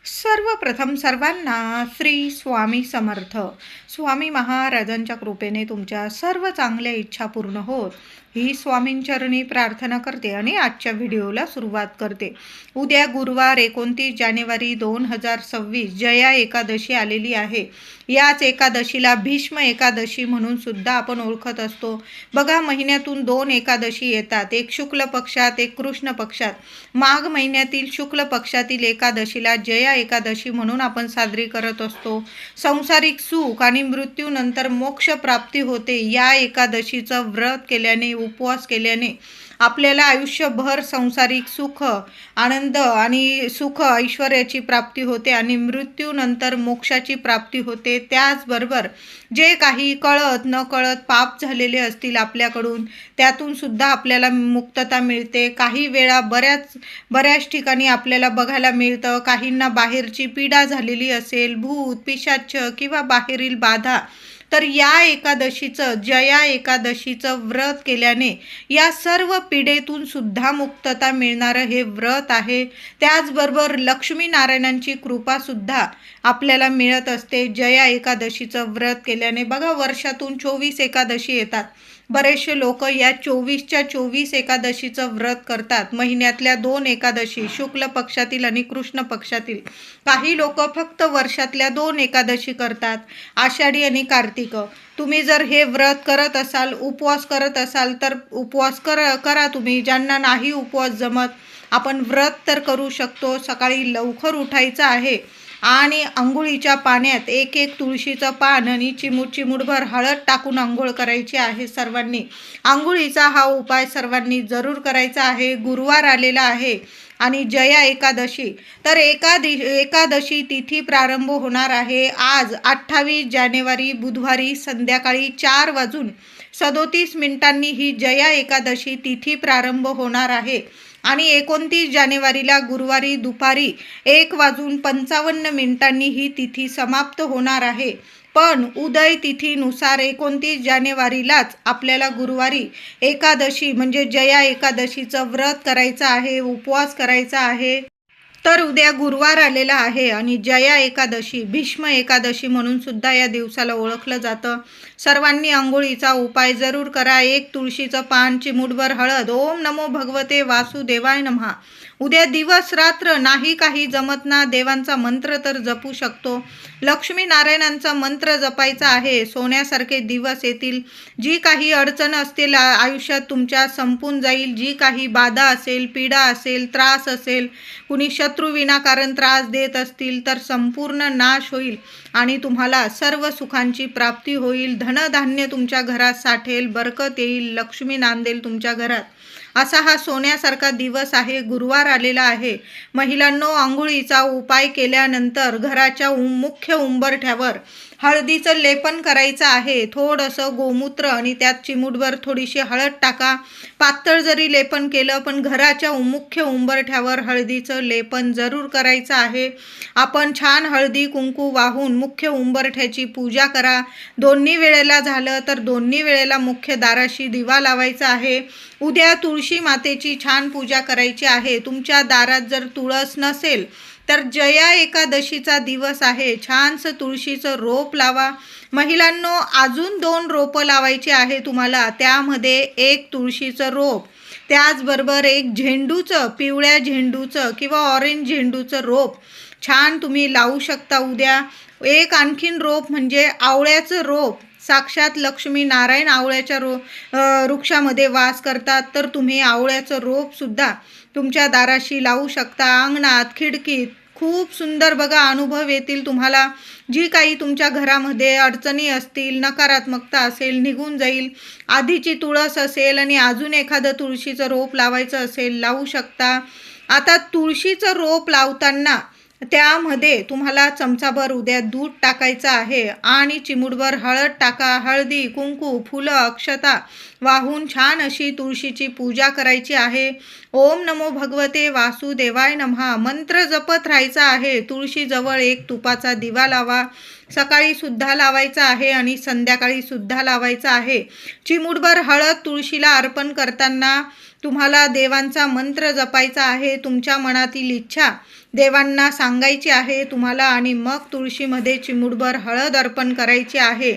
सर्वप्रथम सर्वांना श्री स्वामी समर्थ. स्वामी महाराजांच्या कृपेने तुमच्या सर्व चांगल्या इच्छा पूर्ण होत ही स्वामींचरणी प्रार्थना करते आणि आजच्या व्हिडिओला सुरुवात करते. उद्या गुरुवार 29 जानेवारी 2026 जया एकादशी आलेली आहे. याच एकादशीला भीष्म एकादशी म्हणून सुद्धा आपण ओळखत असतो. बघा, महिन्यातून 2 एकादशी येतात, एक शुक्ल पक्षात, एक कृष्ण पक्षात. माघ महिन्यातील शुक्ल पक्षातील एकादशीला जया एकादशी म्हणून आपण साजरी करत असतो. सांसारिक सुख आणि मृत्यूनंतर मोक्ष प्राप्ती होते. या एकादशीचं व्रत केल्याने, उपवास केल्याने आपल्याला आयुष्यभर सांसारिक सुख, आनंद आणि सुख ऐश्वर्याची प्राप्ती होते आणि मृत्यूनंतर मोक्षाची प्राप्ती होते. त्याचबरोबर जे काही कळत न कळत पाप झालेले असतील आपल्याकडून, त्यातून सुद्धा आपल्याला मुक्तता मिळते. काही वेळा बऱ्याच ठिकाणी आपल्याला बघायला मिळतं, काहींना बाहेरची पीडा झालेली असेल, भूत पिशाच किंवा बाहेरील बाधा, तर या एकादशीचं, जया एकादशीचं व्रत केल्याने या सर्व पीडेतून सुद्धा मुक्तता मिळणारं हे व्रत आहे. त्याचबरोबर लक्ष्मीनारायणांची कृपा सुद्धा आपल्याला मिळत असते जया एकादशीचं व्रत केल्याने. बघा, वर्षातून 24 एकादशी येतात. बरेचसे लोक या 24च्या 24 एकादशीचं व्रत करतात. महिन्यातल्या 2 एकादशी, शुक्ल पक्षातील आणि कृष्ण पक्षातील. काही लोक फक्त वर्षातल्या 2 एकादशी करतात, आषाढी आणि कार्तिक. तुम्ही जर हे व्रत करत असाल, उपवास करत असाल तर उपवास करा तुम्ही. ज्यांना नाही उपवास जमत, आपण व्रत तर करू शकतो. सकाळी लवकर उठायचं आहे आणि आंघोळीच्या पाण्यात एक तुळशीचं पान आणि चिमूटभर हळद टाकून आंघोळ करायची आहे सर्वांनी. आंघोळीचा हा उपाय सर्वांनी जरूर करायचा आहे. गुरुवार आलेला आहे आणि जया एकादशी, तर एकादशी तिथी प्रारंभ होणार आहे आज 28 जानेवारी बुधवारी संध्याकाळी 4:37 ही जया एकादशी तिथी प्रारंभ होणार आहे आणि 29 जानेवारीला गुरुवारी दुपारी 1:55 ही तिथी समाप्त होणार आहे. पण उदय तिथीनुसार 29 जानेवारीलाच आपल्याला गुरुवारी एकादशी म्हणजे जया एकादशीचं व्रत करायचं आहे, उपवास करायचा आहे. तर उद्या गुरुवार आलेला आहे आणि जया एकादशी, भीष्म एकादशी म्हणून सुद्धा या दिवसाला ओळखलं जातं. सर्वांनी आंघोळीचा उपाय जरूर करा. एक तुळशीचं पान, चिमूटभर हळद, ओम नमो भगवते वासुदेवाय नमः. उद्या दिवस रात्र नाही काही जमत ना, देवांचा मंत्र तर जपू शकतो. लक्ष्मी नारायणांचा मंत्र जपायचा आहे. सोन्यासारखे दिवस येतील. जी काही अडचण असतील आयुष्यात तुमच्या संपून जाईल. जी काही बाधा असेल, पीडा असेल, त्रास असेल, कुणी शत्रू विनाकारण त्रास देत असतील तर संपूर्ण नाश होईल आणि तुम्हाला सर्व सुखांची प्राप्ती होईल. धनधान्य तुमच्या घरात साठेल, बरकत येईल, लक्ष्मी नांदेल तुमच्या घरात. असा हा सोन्यासारखा दिवस आहे. गुरुवार आलेला आहे. महिलांनो, आंघोळीचा उपाय केल्यानंतर घराच्या मुख्य उंबरठ्यावर हळदीचं लेपन करायचं आहे. थोडंसं गोमूत्र आणि त्यात चिमूटभर थोडीशी हळद टाका. पातळ जरी लेपन केलं पण घराच्या मुख्य उंबरठ्यावर हळदीचं लेपन जरूर करायचं आहे. आपण छान हळदी कुंकू वाहून मुख्य उंबरठ्याची पूजा करा. दोन्ही वेळेला झालं तर दोन्ही वेळेला मुख्य दाराशी दिवा लावायचा आहे. उद्या तुळशी मातेची छान पूजा करायची आहे. तुमच्या दारात जर तुळस नसेल तर जया एकादशीचा दिवस आहे, छानसं तुळशीचं रोप लावा. महिलांनो, अजून 2 रोपं लावायची आहे तुम्हाला. त्यामध्ये एक तुळशीचं रोप, त्याचबरोबर एक झेंडूचं, पिवळ्या झेंडूचं किंवा ऑरेंज झेंडूचं रोप छान तुम्ही लावू शकता उद्या. एक आणखीन रोप म्हणजे आवळ्याचं रोप. साक्षात लक्ष्मी नारायण आवळ्याच्या वृक्षामध्ये वास करतात, तर तुम्ही आवळ्याचं रोपसुद्धा तुमच्या दाराशी लावू शकता. अंगणात, खिडकीत खूप सुंदर बघा अनुभव येतील तुम्हाला. जी काही तुमच्या घरामध्ये अडचणी असतील, नकारात्मकता असेल, निघून जाईल. आधीची तुळस असेल आणि अजून एखादं तुळशीचं रोप लावायचं असेल, लावू शकता. आता तुळशीचं रोप लावताना त्यामध्ये तुम्हाला चमचाभर उद्या दूध टाकायचं आहे आणि चिमूटभर हळद टाका. हळदी, कुंकू, फुलं, अक्षता वाहून छान अशी तुळशीची पूजा करायची आहे. ओम नमो भगवते वासुदेवाय नमः मंत्र जपत राहायचा आहे. तुळशीजवळ एक तुपाचा दिवा लावा. सकाळी सुद्धा लावायचा आहे आणि संध्याकाळी सुद्धा लावायचा आहे. चिमूटभर हळद तुळशीला अर्पण करताना तुम्हाला देवांचा मंत्र जपायचा आहे, तुमच्या मनातील इच्छा देवांना सांगायची आहे तुम्हाला आणि मग तुळशीमध्ये चिमूटभर हळद अर्पण करायची आहे.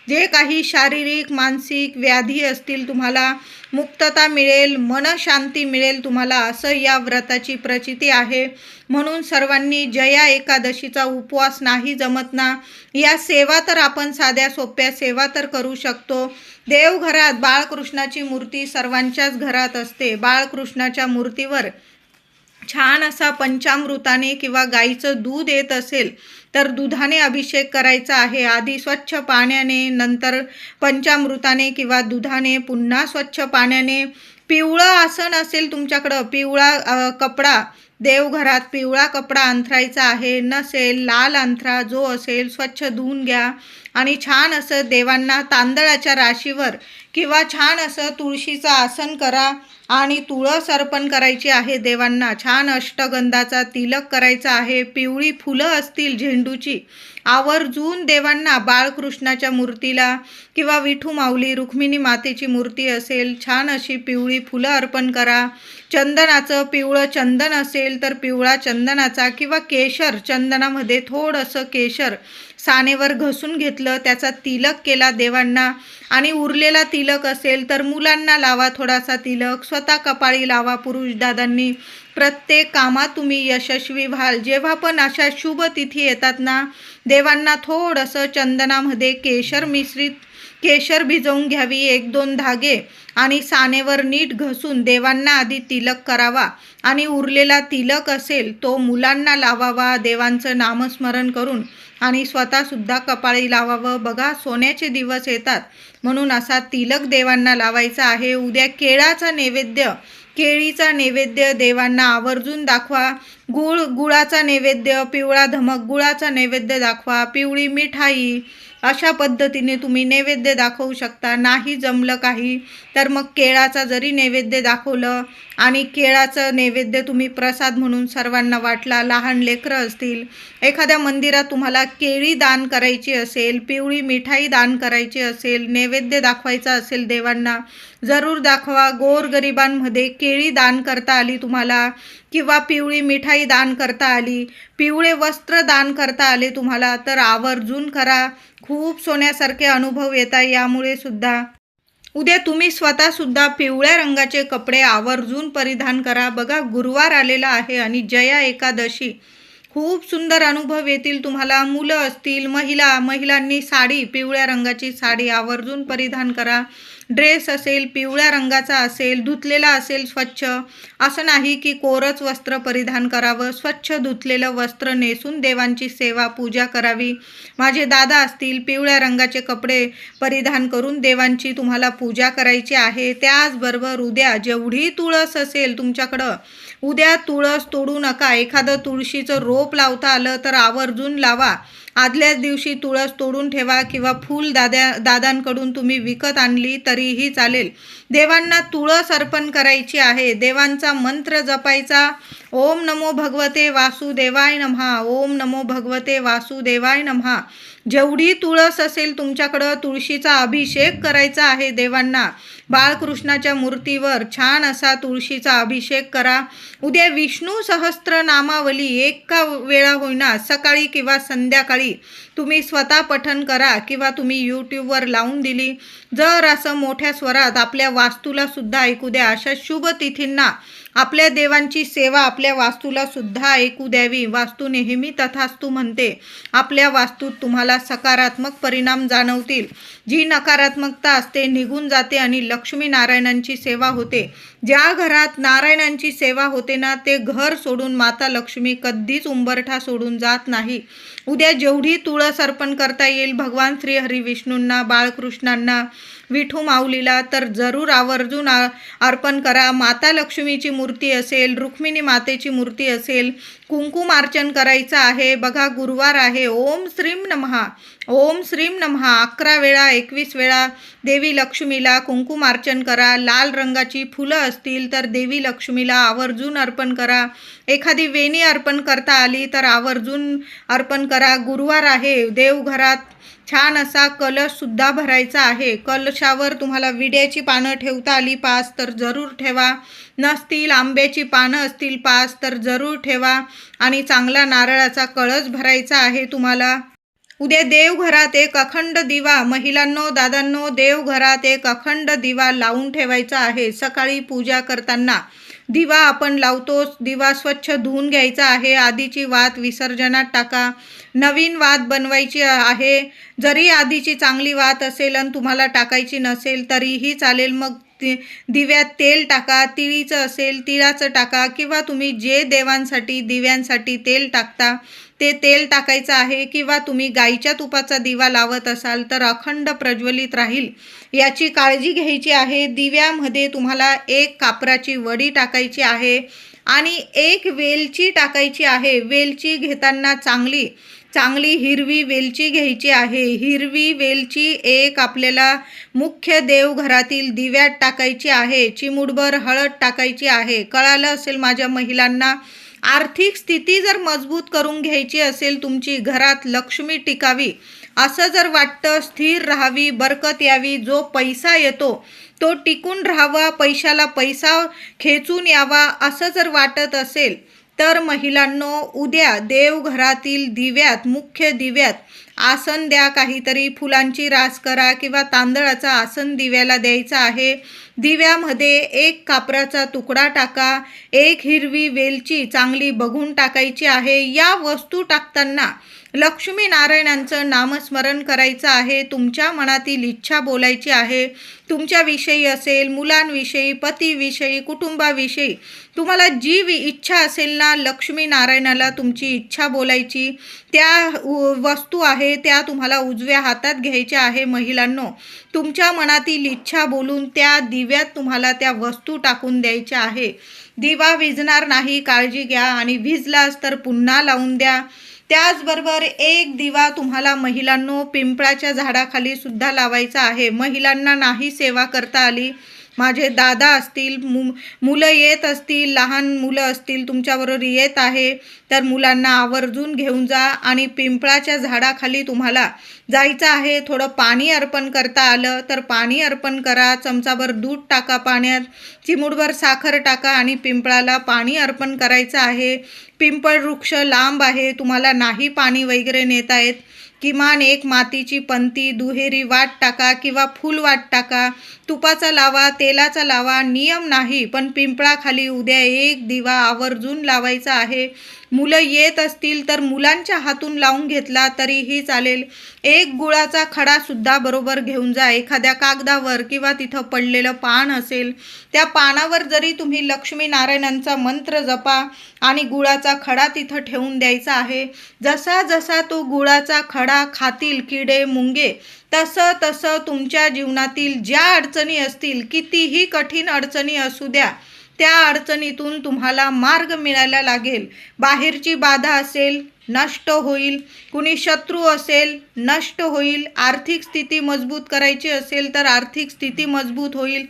जे काही शारीरिक मानसिक व्याधी असतील तुम्हाला मुक्तता मिळेल, मनशांती मिळेल तुम्हाला, असं या व्रताची प्रचिती आहे. म्हणून सर्वांनी जया एकादशीचा उपवास नाही जमत ना, या सेवा तर आपण साध्या सोप्या सेवा तर करू शकतो. देवघरात बाळकृष्णाची मूर्ती सर्वांच्याच घरात असते. बाळकृष्णाच्या मूर्तीवर छान असा पंचामृताने किंवा गाईचं दूध येत असेल तर दुधाने अभिषेक करायचा आहे. आधी स्वच्छ पाण्याने, नंतर पंचामृताने किंवा दुधाने, पुन्हा स्वच्छ पाण्याने. पिवळं आसन असेल तुमच्याकडं, पिवळा कपडा, देवघरात पिवळा कपडा अंथरायचा आहे. नसेल लाल अंथरा, जो असेल स्वच्छ धुवून घ्या आणि छान असं देवांना तांदळाच्या राशीवर किंवा छान असं तुळशीचं आसन करा आणि तुळस अर्पण करायची आहे देवांना. छान अष्टगंधाचा तिलक करायचा आहे. पिवळी फुलं असतील झेंडूची, आवर्जून देवांना, बाळकृष्णाच्या मूर्तीला किंवा विठू माऊली रुक्मिणी मातेची मूर्ती असेल, छान अशी पिवळी फुलं अर्पण करा. चंदनाचं पिवळं चंदन असेल तर पिवळा चंदनाचा किंवा केशर, चंदनामध्ये थोडंसं केशर सानेवर घसून घेतलं, त्याचा तिलक केला देवांना. आणि उरलेला तिलक असेल तर मुलांना लावा थोडासा तिलक, स्वतः कपाळी लावा पुरुष दादांनी. प्रत्येक कामात तुम्ही यशस्वी व्हाल. जेव्हा पण अशा शुभ तिथी येतात ना, देवांना थोडंसं चंदनामध्ये केशर भिजवून घ्यावी, 1-2 धागे, आणि सानेवर नीट घसून देवांना आधी तिलक करावा आणि उरलेला तिलक असेल तो मुलांना लावावा देवांचं नामस्मरण करून आणि स्वतःसुद्धा कपाळी लावावं. बघा, सोन्याचे दिवस येतात म्हणून असा तिलक देवांना लावायचा आहे. उद्या केळीचा नैवेद्य देवांना आवर्जून दाखवा. गुळाचा नैवेद्य, पिवळा धमक गुळाचा नैवेद्य दाखवा. पिवळी मिठाई, अशा पद्धतीने तुम्ही नैवेद्य दाखवू शकता. नाही जमलं काही तर मग केळाचा जरी नैवेद्य दाखवलं आणि केळाचं नैवेद्य तुम्ही प्रसाद म्हणून सर्वांना वाटला. लहान लेकरं असतील, एखाद्या मंदिरात तुम्हाला केळी दान करायची असेल, पिवळी मिठाई दान करायची असेल, नैवेद्य दाखवायचा असेल देवांना, जरूर दाखवा. गोरगरिबांमध्ये केळी दान करता आली तुम्हाला किंवा पिवळी मिठाई दान करता आली, पिवळे वस्त्र दान करता आले तुम्हाला तर आवर्जून करा. खूप सोन्यासारखे अनुभव येतात यामुळे सुद्धा. उद्या तुम्ही स्वतःसुद्धा पिवळ्या रंगाचे कपडे आवर्जून परिधान करा. बघा, गुरुवार आलेला आहे आणि जया एकादशी, खूप सुंदर अनुभव येतील तुम्हाला. मुलं असतील, महिलांनी साडी, पिवळ्या रंगाची साडी आवर्जून परिधान करा. ड्रेस असेल पिवळ्या रंगाचा असेल, धुतलेला असेल स्वच्छ, असं नाही की कोरच वस्त्र परिधान करावं. स्वच्छ धुतलेलं वस्त्र नेसून देवांची सेवा पूजा करावी. माझे दादा असतील, पिवळ्या रंगाचे कपडे परिधान करून देवांची तुम्हाला पूजा करायची आहे. त्याचबरोबर उद्या जेवढी तुळस असेल तुमच्याकडं, उद्या तुळस तोडू नका. एखादं तुळशीचं रोप लावता आलं तर आवर्जून लावा. आदल्याच दिवशी तुळस तोडून ठेवा किंवा फूल दादांकडून तुम्ही विकत आणली तरीही चालेल. देवांना तुळस अर्पण करायची आहे. देवांचा मंत्र जपायचा. ओम नमो भगवते वासुदेवाय नमः, ओम नमो भगवते वासुदेवाय नमः. जेवढी तुळस असेल तुमच्याकडं, तुळशीचा अभिषेक करायचा आहे देवांना. बाळकृष्णाच्या मूर्तीवर छान असा तुळशीचा अभिषेक करा. उद्या विष्णू सहस्त्र नामावली एका वेळा होईना, सकाळी किंवा संध्याकाळी तुम्ही स्वतः पठण करा किंवा तुम्ही यूट्यूबवर लावून दिली. जर असं मोठ्या स्वरात आपल्या वास्तूला सुद्धा ऐकू द्या. अशा शुभ तिथींना आपल्या देवांची सेवा आपल्या वास्तूला सुद्धा ऐकू द्यावी. वास्तू नेहमी तथास्तु म्हणते. आपल्या वास्तूत तुम्हाला सकारात्मक परिणाम जाणवतील. जी नकारात्मकता असते निघून जाते आणि लक्ष्मी नारायणांची सेवा होते. ज्या घरात नारायणांची सेवा होते ना, ते घर सोडून माता लक्ष्मी कधीच उंबरठा सोडून जात नाही. उद्या जेवढी तुळस अर्पण करता येईल भगवान श्री हरी विष्णूंना, बाळकृष्णांना, विठू माऊलीला, तर जरूर आवर्जून अर्पण करा. माता लक्ष्मीची मूर्ती असेल, रुक्मिणी मातेची मूर्ती असेल, कुंकुमार्चन करायचं आहे. बघा गुरुवार आहे. ओम श्रीम नमः, ओम श्रीम नमः 11 वेळा 21 वेळा देवी लक्ष्मीला कुंकुमार्चन करा. लाल रंगाची फुलं असतील तर देवी लक्ष्मीला आवर्जून अर्पण करा. एखादी वेणी अर्पण करता आली तर आवर्जून अर्पण करा. गुरुवार आहे. देवघरात छान असा कलशसुद्धा भरायचा आहे. कलशावर तुम्हाला विड्याची पानं ठेवता आली 5 तर जरूर ठेवा. नसतील, आंब्याची पानं असतील 5 तर जरूर ठेवा. आणि चांगला नारळाचा कळस भरायचा आहे तुम्हाला. उद्या देवघरात एक अखंड दिवा, महिलांनो दादांनो, देवघरात एक अखंड दिवा लावून ठेवायचा आहे. सकाळी पूजा करताना दिवा आपण लावतोच. दिवा स्वच्छ धुवून घ्यायचा आहे. आधीची वात विसर्जनात टाका. नवीन वात बनवायची आहे. जरी आधीची चांगली वात असेल आणि तुम्हाला टाकायची नसेल तरीही चालेल. मग दिव्यात तेल टाका. तिळीचं असेल तिळाचं टाका, किंवा तुम्ही जे देवांसाठी दिव्यांसाठी तेल टाकता ते तेल टाकायचं आहे. किंवा तुम्ही गाईच्या तुपाचा दिवा लावत असाल तर अखंड प्रज्वलित राहील याची काळजी घ्यायची आहे. दिव्यामध्ये तुम्हाला 1 कापराची वडी टाकायची आहे आणि 1 वेलची टाकायची आहे. वेलची घेताना चांगली हिरवी वेलची घ्यायची आहे. हिरवी वेलची 1 आपल्याला मुख्य देवघरातील दिव्यात टाकायची आहे. चिमूटभर हळद टाकायची आहे. कळालं असेल माझ्या महिलांना. आर्थिक स्थिती जर मजबूत करून घ्यायची असेल, तुमची घरात लक्ष्मी टिकावी असं जर वाटतं, स्थिर राहावी, बरकत यावी, जो पैसा येतो तो टिकून राहावा, पैशाला पैसा खेचून यावा असं जर वाटत असेल तर महिलांनो, उद्या देवघरातील दिव्यात, मुख्य दिव्यात आसन द्या. काहीतरी फुलांची रास करा किंवा तांदळाचं आसन दिव्याला द्यायचं आहे. दिव्यामध्ये 1 कापराचा तुकडा टाका. 1 हिरवी वेलची चांगली बघून टाकायची आहे. या वस्तू टाकताना लक्ष्मी नारायणांचं नामस्मरण करायचं आहे. तुमच्या मनातील इच्छा बोलायची आहे. तुमच्याविषयी असेल, मुलांविषयी, पतीविषयी, कुटुंबाविषयी तुम्हाला जी इच्छा असेल ना, लक्ष्मी नारायणाला तुमची इच्छा बोलायची. त्या वस्तू आहे त्या तुम्हाला उजव्या हातात घ्यायच्या आहे. महिलांनो, तुमच्या मनातील इच्छा बोलून त्या दिव्यात तुम्हाला त्या वस्तू टाकून द्यायच्या आहे. दिवा विझणार नाही, काळजी घ्या. आणि विझलाच तर पुन्हा लावून द्या. त्याचबरोबर 1 दिवा तुम्हाला महिलांनो पिंपळाच्या झाडाखाली सुद्धा लावायचा आहे. महिलांना नाही सेवा करता आली, माझे दादा असतील, मुलं येत असतील, लहान मुलं असतील तुमच्याबरोबर येत आहे तर मुलांना आवर्जून घेऊन जा आणि पिंपळाच्या झाडाखाली तुम्हाला जायचं आहे. थोडं पाणी अर्पण करता आलं तर पाणी अर्पण करा. चमचाभर दूध टाका पाण्यात, चिमूटभर साखर टाका आणि पिंपळाला पाणी अर्पण करायचं आहे. पिंपळ वृक्ष लांब आहे, तुम्हाला नाही पाणी वगैरे नेता येत, किमान 1 मातीची पंती, दुहेरी वाट टाका किंवा फुल वाट टाका. तुपाचा लावा, तेलाचा लावा, नियम नाही, पण पिंपळाखाली उद्या 1 दिवा आवर्जून लावायचा आहे. मुलं येत असतील तर मुलांच्या हातून लावून घेतला तरीही चालेल. 1 गुळाचा खडासुद्धा बरोबर घेऊन जा. एखाद्या कागदावर किंवा तिथं पडलेलं पान असेल त्या पानावर जरी तुम्ही लक्ष्मी नारायणांचा मंत्र जपा आणि गुळाचा खडा तिथं ठेवून द्यायचा आहे. जसा जसा तो गुळाचा खडा खातील किडे मुंगे, तसं तसं तुमच्या जीवनातील ज्या अडचणी असतील, कितीही कठीण अडचणी असू द्या, त्या अडचणीतून तुम्हाला मार्ग मिळायला लागेल. बाहेरची बाधा असेल नष्ट होईल, कुणी शत्रू असेल नष्ट होईल. आर्थिक स्थिती मजबूत करायची असेल तर आर्थिक स्थिती मजबूत होईल.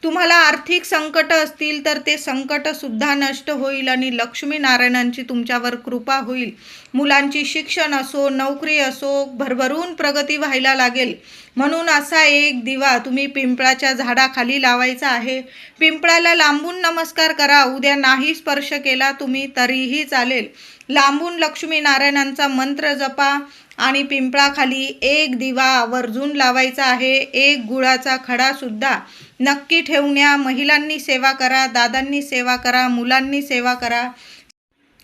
तुम्हाला आर्थिक संकट असतील तर ते संकटसुद्धा नष्ट होईल आणि लक्ष्मी नारायणांची तुमच्यावर कृपा होईल. मुलांची शिक्षण असो, नोकरी असो, भरभरून प्रगती व्हायला लागेल. म्हणून असा 1 दिवा तुम्ही पिंपळाच्या झाडाखाली लावायचा आहे. पिंपळाला लांबून नमस्कार करा. उद्या नाही स्पर्श केला तुम्ही तरीही चालेल. लांबून लक्ष्मी नारायणांचा मंत्र जपा आणि पिंपळाखाली 1 दिवा आवर्जून लावायचा आहे. 1 गुळाचा खडासुद्धा नक्की ठेवण्या. महिलांनी सेवा करा, दादांनी सेवा करा, मुलांनी सेवा करा.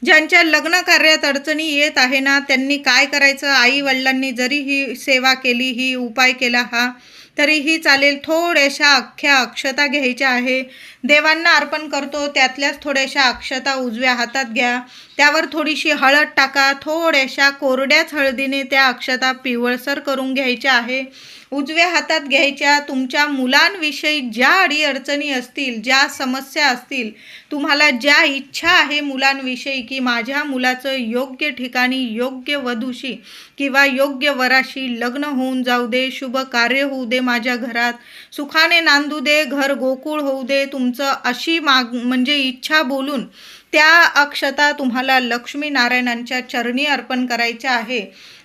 ज्यांच्या लग्न कार्यात अडचणी येत आहे ना, त्यांनी काय करायचं, आई वडिलांनी जरी ही सेवा केली, ही उपाय केला हा तरीही चालेल. थोड्याशा अख्ख्या अक्षता घ्यायच्या आहे. देवांना अर्पण करतो त्यातल्याच थोड्याशा अक्षता उजव्या हातात घ्या. त्यावर थोडीशी हळद टाका. थोड्याशा कोरड्याच हळदीने त्या अक्षता पिवळसर करून घ्यायच्या आहे. उजव्या हातात घ्यायच्या. तुमच्या मुलांविषयी ज्या अडीअडचणी असतील, ज्या समस्या असतील, तुम्हाला ज्या इच्छा आहे मुलांविषयी की माझ्या मुलाचं योग्य ठिकाणी योग्य वधूशी किंवा योग्य वराशी लग्न होऊन जाऊ दे, शुभ कार्य होऊ दे, माझ्या घरात सुखाने नांदू दे, घर गोकुळ होऊ दे, तुमचं अशी म्हणजे इच्छा बोलून त्या अक्षता तुम्हाला लक्ष्मीनारायणांच्या चरणी अर्पण करायच्या आहे.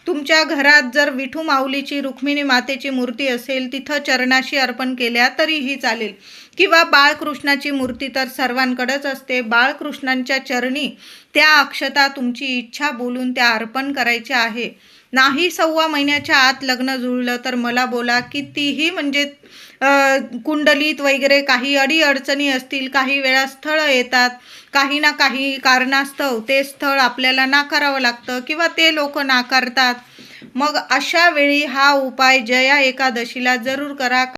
तुमच्या घरात जर विठू माऊलीची, रुक्मिणी मातेची मूर्ती असेल, तिथं चरणाशी अर्पण केल्या तरीही चालेल, किंवा बाळकृष्णाची मूर्ती तर सर्वांकडेच असते. बाळकृष्णांच्या चरणी त्या अक्षता तुमची इच्छा बोलून त्या अर्पण करायच्या आहे. नाही 6 महिन्याच्या आत लग्न जुळलं तर मला बोला. कितीही म्हणजे कुंडलीत वगैरे काही अडीअडचणी असतील, काही वेळा स्थळं येतात, काही ना काही कारणास्तव ते स्थळ आपल्याला नाकारावं लागतं किंवा ते लोक नाकारतात. मग अशा वेळी हा उपाय जया एकादशीला जरूर करा.